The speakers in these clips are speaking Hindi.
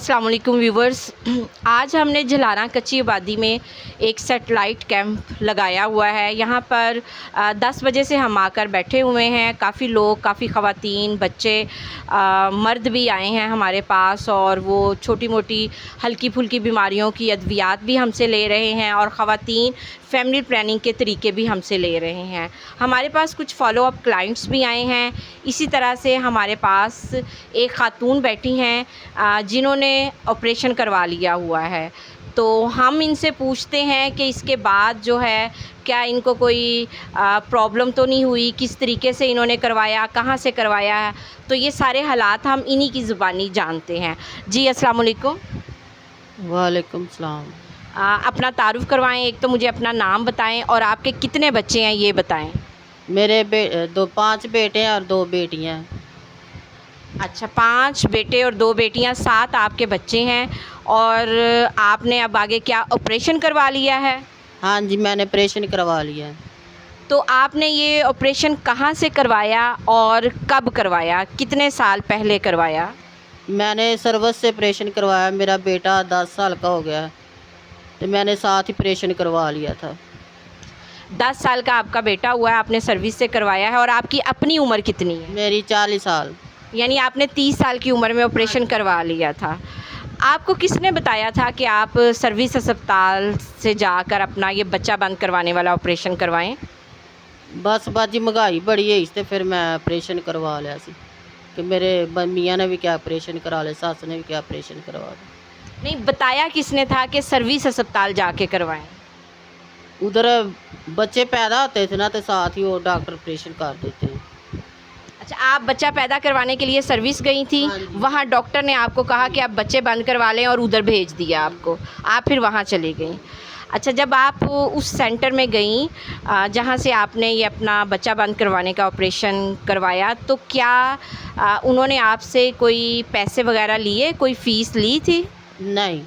अस्सलाम वालेकुम व्यूवर्स। आज हमने जलाना कच्ची आबादी में एक सेटेलाइट कैंप लगाया हुआ है। यहाँ पर 10 बजे से हम आकर बैठे हुए हैं। काफ़ी लोग, काफ़ी ख़वातीन, बच्चे, मर्द भी आए हैं हमारे पास और वो छोटी मोटी हल्की फुल्की बीमारियों की अद्वियात भी हमसे ले रहे हैं और ख़वातीन फैमिली प्लानिंग के तरीके भी हमसे ले रहे हैं। हमारे पास कुछ फॉलो अप क्लाइंट्स भी आए हैं। इसी तरह से हमारे पास एक ख़ातून बैठी हैं जिन्होंने ऑपरेशन करवा लिया हुआ है। तो हम इनसे पूछते हैं कि इसके बाद जो है क्या इनको कोई प्रॉब्लम तो नहीं हुई, किस तरीके से इन्होंने करवाया, कहाँ से करवाया है। तो ये सारे हालात हम इन्हीं की ज़ुबानी जानते हैं। जी अस्सलाम वालेकुम। वालेकुम सलाम। अपना तारुफ़ करवाएं। एक तो मुझे अपना नाम बताएं और आपके कितने बच्चे हैं ये बताएं। मेरे 5 बेटे हैं और 2 बेटियां हैं। अच्छा, 5 बेटे और 2 बेटियां, 7 आपके बच्चे हैं। और आपने अब आगे क्या ऑपरेशन करवा लिया है? हाँ जी, मैंने ऑपरेशन करवा लिया है। तो आपने ये ऑपरेशन कहाँ से करवाया और कब करवाया, कितने साल पहले करवाया? मैंने सर्विस से ऑपरेशन करवाया। मेरा बेटा 10 साल का हो गया है तो मैंने साथ ही ऑपरेशन करवा लिया था। 10 साल का आपका बेटा हुआ है, आपने सर्विस से करवाया है। और आपकी अपनी उम्र कितनी है? मेरी 40 साल। यानी आपने 30 साल की उम्र में ऑपरेशन करवा लिया था। आपको किसने बताया था कि आप सर्विस अस्पताल से जाकर अपना ये बच्चा बंद करवाने वाला ऑपरेशन करवाएं? बस बाजी महंगाई बड़ी है इससे फिर मैं ऑपरेशन करवा लिया सी कि मेरे मियाँ ने भी क्या ऑपरेशन करा लिया, सास ने भी क्या ऑपरेशन करवा लिया। नहीं, बताया किसने था कि सर्विस अस्पताल जाके करवाएं? उधर बच्चे पैदा होते थे ना तो साथ ही वो डॉक्टर ऑपरेशन कर देते हैं। अच्छा, आप बच्चा पैदा करवाने के लिए सर्विस गई थी। हाँ जी। वहाँ डॉक्टर ने आपको कहा कि आप बच्चे बंद करवा लें और उधर भेज दिया आपको। आप फिर वहाँ चली गई। अच्छा, जब आप उस सेंटर में गई जहाँ से आपने ये अपना बच्चा बंद करवाने का ऑपरेशन करवाया, तो क्या उन्होंने आपसे कोई पैसे वगैरह लिए, कोई फ़ीस ली थी? नहीं।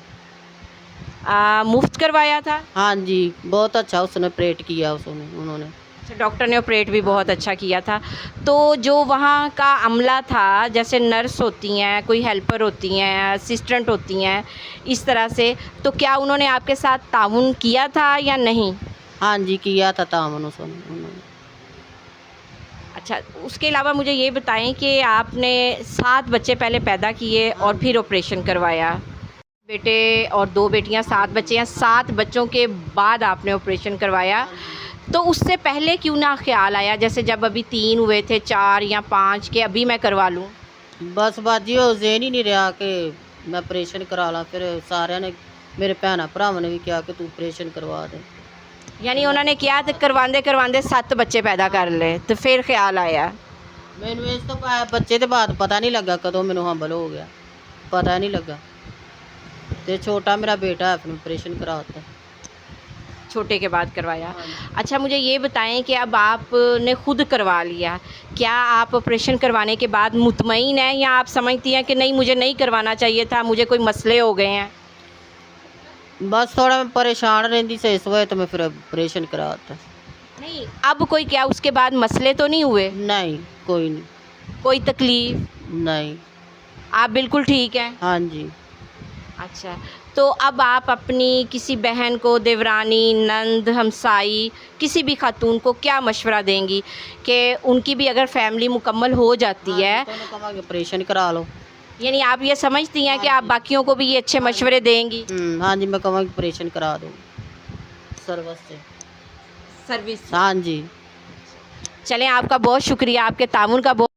मुफ्त करवाया था? हाँ जी, बहुत अच्छा उसने ऑपरेट किया उन्होंने। अच्छा, डॉक्टर ने ऑपरेट भी बहुत अच्छा किया था। तो जो वहाँ का अमला था, जैसे नर्स होती हैं, कोई हेल्पर होती हैं, असिस्टेंट होती हैं, इस तरह से, तो क्या उन्होंने आपके साथ ताउन किया था या नहीं? हाँ जी, किया था तामन उन्होंने। अच्छा, उसके अलावा मुझे ये बताएं कि आपने 7 बच्चे पहले पैदा किए और फिर ऑपरेशन करवाया। बेटे और 2 बेटियां, 7 बच्चे हैं। 7 बच्चों के बाद आपने ऑपरेशन करवाया। तो उससे पहले क्यों ना ख्याल आया, जैसे जब अभी 3 हुए थे, 4 या 5, के अभी मैं करवा लूँ? बस बाजी वो जेन ही नहीं रहा कि मैं ऑपरेशन करा ला। फिर सारे ने, मेरे भैन भरावां ने भी कहा कि तू ऑपरेशन करवा दे। यानी उन्होंने किया तो करवांदे करवांदे 7 बच्चे पैदा कर ले, तो फिर ख्याल आया। मैनू इस तो बच्चे के बाद पता नहीं लगा कदों मैनू हंबल हो गया, पता नहीं लगा। तो छोटा मेरा बेटा है, अपना ऑपरेशन कराता। छोटे के बाद करवाया। अच्छा, मुझे ये बताएं कि अब आपने खुद करवा लिया, क्या आप ऑपरेशन करवाने के बाद मुतमईन हैं या आप समझती हैं कि नहीं, मुझे नहीं करवाना चाहिए था, मुझे कोई मसले हो गए हैं? बस थोड़ा मैं परेशान रहती से इस वजह तो मैं फिर ऑपरेशन कराता। नहीं, अब कोई क्या उसके बाद मसले तो नहीं हुए? नहीं, कोई नहीं। कोई तकलीफ़? नहीं। आप बिल्कुल ठीक हैं? हाँ जी। अच्छा, तो अब आप अपनी किसी बहन को, देवरानी, नंद, हमसाई, किसी भी खातून को क्या मशवरा देंगी कि उनकी भी अगर फैमिली मुकम्मल हो जाती है, तो कमांगे ऑपरेशन करा लो। यानी आप ये समझती हैं कि आप बाकियों को भी ये अच्छे मशवरे देंगी? हाँ जी, मैं कमांगे ऑपरेशन करा दूँ सर्विस से। सर्विस? हाँ जी। चलें, आपका बहुत शुक्रिया, आपके ताउन का बहुत